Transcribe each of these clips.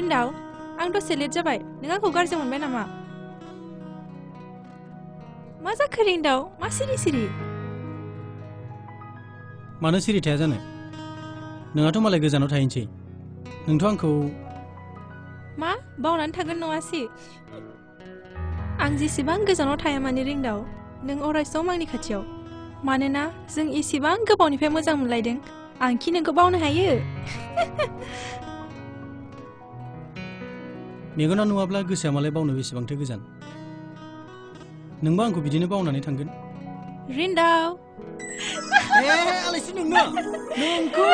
रिन्दाव आं दसे लेट जाबाय नों आंखौ गाज्रि मोनबाय नामा मा जाखो रिन्दाव मा सिरि सिरि मानो सिरि थाया जानो नोंहाथ' मालाय गोजानाव थाहैनोसै नोंथ' आंखौ मा बावनानै थागोन नङासि आं जेसेबां गोजानाव थाया माने रिन्दाव नों अरायसम आंनि खाथियाव मानोना जों एसेबां गोबावनिफ्राय मोजां मोनलायदों आंखि नोंखौ बावनो हायो मेगना नुवाब्ला गोसोआ मालाय बावनो बेसेबांथो गोजान नोंबो आंखौ बिदिनो बावनानै थांगोन रिन्दाव आलायसि नोंखौ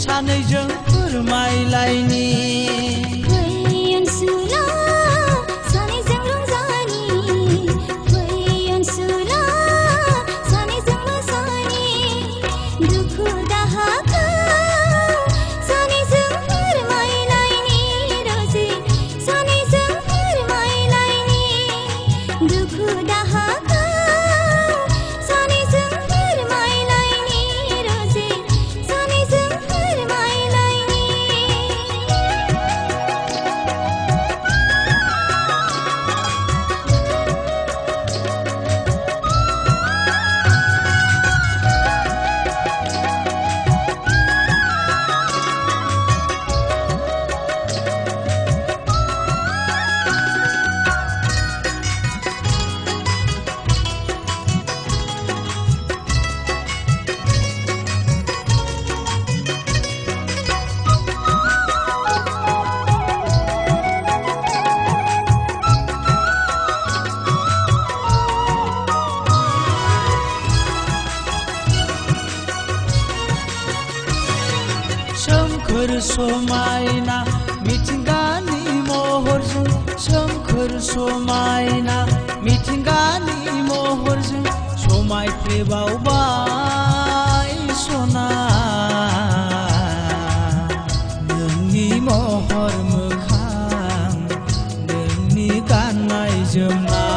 सानैजों फोरमायलायनि समायना मिथिंगानि महरजों सोमखोर समायना मिथिंगानि महरजों समायफ्लेबावबाय सना नोंनि महर मोखां नोंनि गाननाय जोमनाय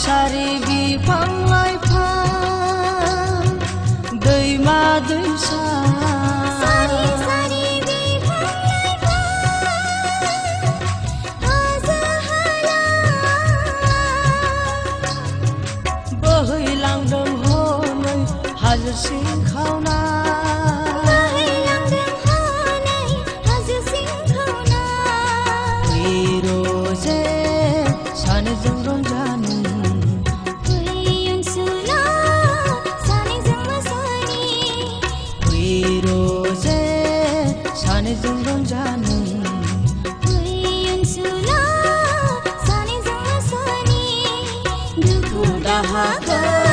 सारि बिफां लाइफां दैमा दैसा बोहैलांदों हनै हाजो सिंखावना रोजे सानैजों रंजानो सानैजों रंजानो हाखौ